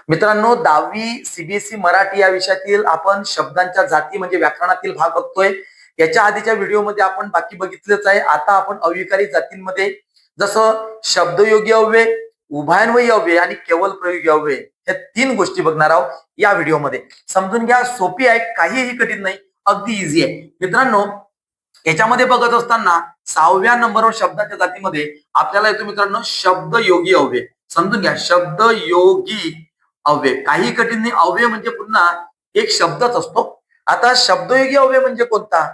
मित्रांनो, 10वी सीबीएसई मराठी या विषयातील आपण शब्दांच्या जाती म्हणजे व्याकरणातील भाग बघतोय. याच्या आधीच्या व्हिडिओमध्ये आपण बाकी बघितलंच आहे. आता आपण अविकारी जातींमध्ये जसं शब्दयोगी अव्यय, उभयान्वयी अव्यय आणि केवल प्रयोगी अव्यय या 3 गोष्टी बघणार आहोत या व्हिडिओमध्ये. समजून घ्या, सोपी आहे, काहीही कठीण नाही, अगदी इझी आहे. मित्रांनो, याच्यामध्ये बघत असताना 6व्या नंबरवर शब्दाच्या जातीमध्ये आपल्याला येतो मित्रांनो शब्दयोगी अव्यय. समजून घ्या, शब्दयोगी अव्यय काही कठीण नाही. अव्यय म्हणजे पुन्हा एक शब्दच असतो. आता शब्दयोगी अव्यय म्हणजे कोणता?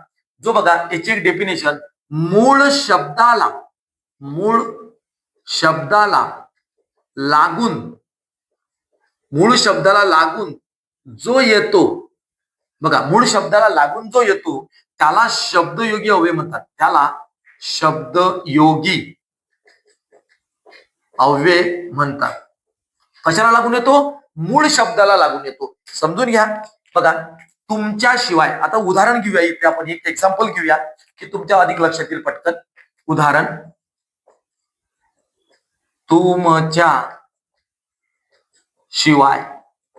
जो बघा याची एक डेफिनेशन, मूळ शब्दाला लागून जो येतो, बघा मूळ शब्दाला लागून जो येतो त्याला शब्दयोगी अव्यय म्हणतात. त्याला शब्दयोगी अव्यय म्हणतात. कशाला लागून येतो? मूळ शब्दाला लागून येतो. समजून घ्या. बघा, तुमच्याशिवाय, आता उदाहरण घेऊया, इथे आपण एक एक्झाम्पल घेऊया की तुमच्या अधिक लक्षात येईल पटकन. उदाहरण,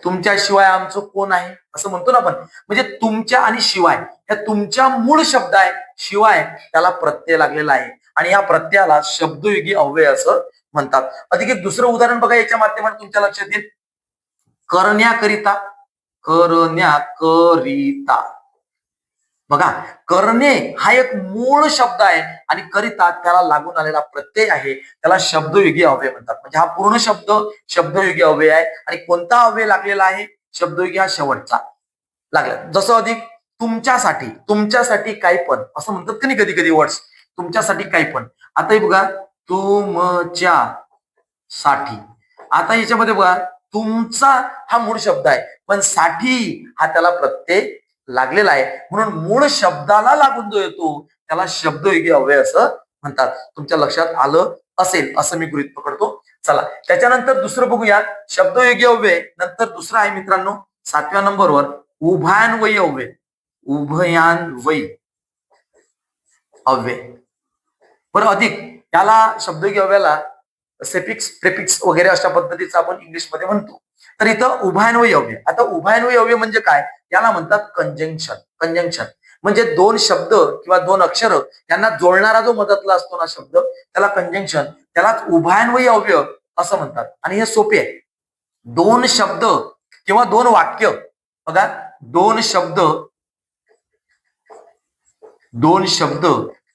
तुमच्याशिवाय आमचं कोण आहे असं म्हणतो ना आपण. म्हणजे तुमच्या आणि शिवाय या तुमच्या मूळ शब्द आहे, शिवाय त्याला प्रत्यय लागलेला आहे आणि या प्रत्ययाला शब्दयोगी अव्यय असं म्हणतात. अधिक एक दुसरं उदाहरण बघा, याच्या माध्यमातून तुमच्या लक्षात येईल. करण्याकरिता, बघा करणे हा एक मूळ शब्द आहे आणि करिता त्याला लागून आलेला प्रत्यय आहे, त्याला शब्दयोगी अव्यय म्हणतात. म्हणजे हा पूर्ण शब्द शब्दयोगी अव्यय आहे. आणि कोणता अव्यय लागलेला आहे? शब्दयोगी हा शेवटचा लागला. जसं अधिक तुमच्यासाठी काही पण असं म्हणतात की नाही कधी कधी वर्ड्स, तुमच्यासाठी काही पण. आता हे बघा, तुमच्यासाठी. आता याच्यामध्ये बघा, तुमचा हा मूळ शब्द आहे पण साठी हा त्याला प्रत्यय लागलेला आहे, म्हणून मूळ शब्दाला लागून जो येतो त्याला शब्दयोगी अव्यय असं म्हणतात. तुमच्या लक्षात आलं असेल असं मी गृहीत पकडतो. चला त्याच्यानंतर दुसरं बघूया, शब्दयोगी अव्यय नंतर दुसरं आहे मित्रांनो 7व्या नंबरवर उभयान्वयी अव्यय. बरं अधिक, त्याला शब्दयोगी अव्ययाला सेफिक्स, प्रेफिक्स वगैरे अशा पद्धतीचं आपण इंग्लिशमध्ये म्हणतो. तर इथं उभयान्वयी अव्यय. आता उभयान्वयी अव्यय म्हणजे काय? याला म्हणतात कंजंक्शन. म्हणजे दोन शब्द किंवा दोन अक्षर यांना जोडणारा जो मदतला असतो ना शब्द, त्याला कंजंक्शन, त्यालाच उभयान्वयी अव्यय असं म्हणतात. आणि हे सोपे आहे. दोन शब्द किंवा दोन वाक्य, बघा दोन शब्द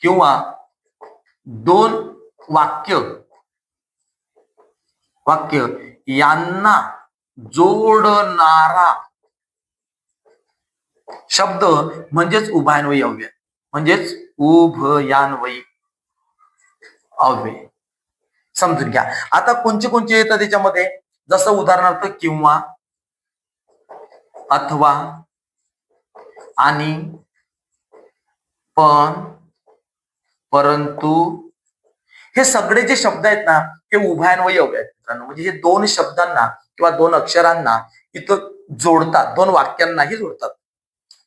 किंवा दोन वाक्य यांना जोडणारा शब्द म्हणजेच उभयान्वयी अव्यय. समजून घ्या. आता कोणते येतात त्याच्यामध्ये, जसं उदाहरणार्थ किंवा, अथवा, आणि, पण, परंतु, हे सगळे जे शब्द आहेत ना हे उभयान्वयी अव्यय आहेत मित्रांनो. म्हणजे हे दोन शब्दांना किंवा दोन अक्षरांना इथं जोडतात, दोन वाक्यांनाही जोडतात,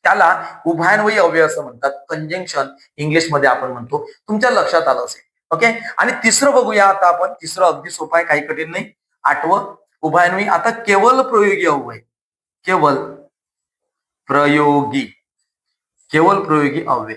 त्याला उभयान्वयी अव्यय असं म्हणतात. कंजंक्शन इंग्लिशमध्ये आपण म्हणतो. तुमच्या लक्षात आलं असेल. ओके. आणि तिसरं बघूया आता आपण. तिसरं अगदी सोपं आहे, काही कठीण नाही. 8वं उभयान्वयी. आता केवल प्रयोगी अव्यय. केवल प्रयोगी अव्यय.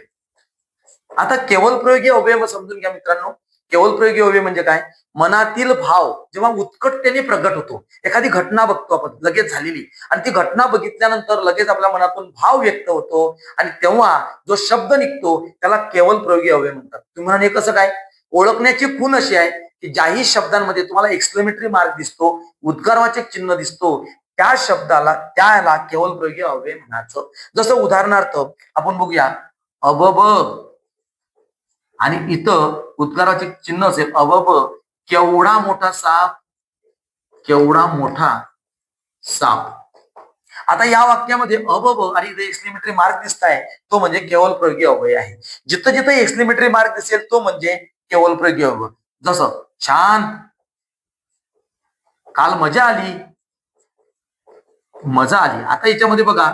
आता केवल प्रयोगी अव्यय समजून घ्या मित्रांनो. केवल प्रयोगी अव्यय म्हणजे काय? मनातील भाव जेव्हा उत्कटतेने प्रगट होतो, एखादी घटना बघतो आपण लगेच झालेली, आणि ती घटना बघितल्यानंतर लगेच आपल्या मनातून भाव व्यक्त होतो आणि तेव्हा जो शब्द निघतो त्याला केवल प्रयोगी अव्यय म्हणतात. तुम्ही म्हणाल हे कसं काय? ओळखण्याची खूण अशी आहे की ज्याही शब्दांमध्ये तुम्हाला एक्सक्लेमेटरी मार्क दिसतो, उद्गारवाचक चिन्ह दिसतो, त्या शब्दाला त्याला केवल प्रयोगी अव्यय म्हणायचं. जसं उदाहरणार्थ आपण बघूया, अबब, आणि इथं उद्गाराचे चिन्ह असेल अबब, केवढा मोठा साप. आता या वाक्यामध्ये अबब आणि एक्सक्लेमेटरी मार्क दिसत आहे, तो म्हणजे केवल प्रयोगी अव्यय आहे. जिथं जिथं एक्सक्लेमेटरी मार्क दिसेल तो म्हणजे केवल प्रयोगी अव्यय. जसं छान, काल मजा आली. आता याच्यामध्ये बघा,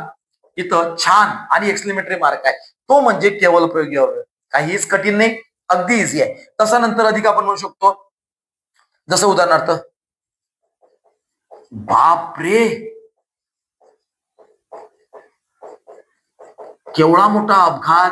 इथं छान आणि एक्सक्लेमेटरी मार्क आहे, तो म्हणजे केवल प्रयोगी अव्यय. काहीच कठीण नाही, अगदी इझी आहे. तसा नंतर अधिक आपण म्हणू शकतो. जसं उदाहरणार्थ बाप रे, केवढा मोठा अपघात.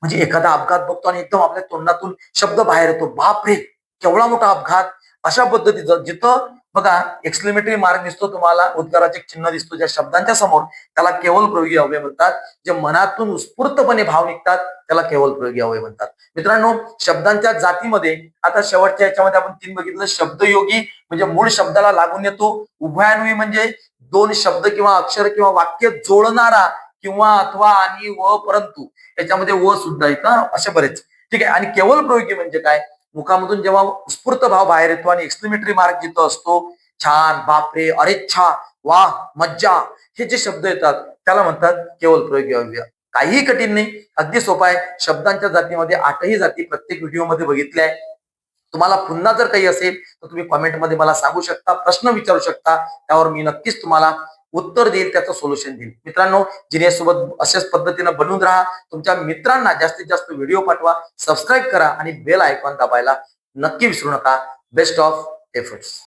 म्हणजे एखादा अपघात बघतो आणि एकदम आपल्या तोंडातून शब्द बाहेर येतो, बाप रे केवढा मोठा अपघात. अशा पद्धतीचं जिथं बघा एक्सक्लेमेटरी मार्क दिसतो तुम्हाला, उद्गाराचे चिन्ह दिसतो ज्या शब्दांच्या समोर, त्याला केवळ प्रयोगी अवयव म्हणतात. जे मनातून उत्स्फूर्तपणे भाव निघतात त्याला केवळ प्रयोगी अवयव म्हणतात. मित्रांनो, शब्दांच्या जातीमध्ये आता शेवटच्या याच्यामध्ये आपण 3 बघितलं. शब्दयोगी म्हणजे मूळ शब्दाला लागून येतो. उभयान्वयी म्हणजे 2 शब्द किंवा अक्षर किंवा वाक्य जोडणारा किंवा अथवा आणि व परंतु याच्यामध्ये व सुद्धा येतं, असे बरेच. ठीक आहे. आणि केवळ प्रयोगी म्हणजे काय, मुखामधून जेव्हा उत्स्फूर्त भाव बाहेर येतो आणि एक्सक्लेमेटरी मार्क जिथं असतो, छान, बापरे, अरे छा, वाह, मज्जा, हे जे शब्द येतात त्याला म्हणतात केवळ प्रयोगी अवयव. काहीही कठीण नाही, अगदी सोपा आहे. शब्दांच्या जातीमध्ये 8ही जाती प्रत्येक व्हिडिओमध्ये बघितल्या आहे. तुम्हाला पुन्हा जर काही असेल तर तुम्ही कमेंटमध्ये मला सांगू शकता, प्रश्न विचारू शकता, त्यावर मी नक्कीच तुम्हाला उत्तर देईल, त्याचं सोल्युशन देईल. मित्रांनो, जिनेश सोबत अशाच पद्धतीनं बनून राहा. तुमच्या मित्रांना जास्तीत जास्त व्हिडिओ पाठवा, सबस्क्राईब करा आणि बेल आयकॉन दाबायला नक्की विसरू नका. Best of efforts.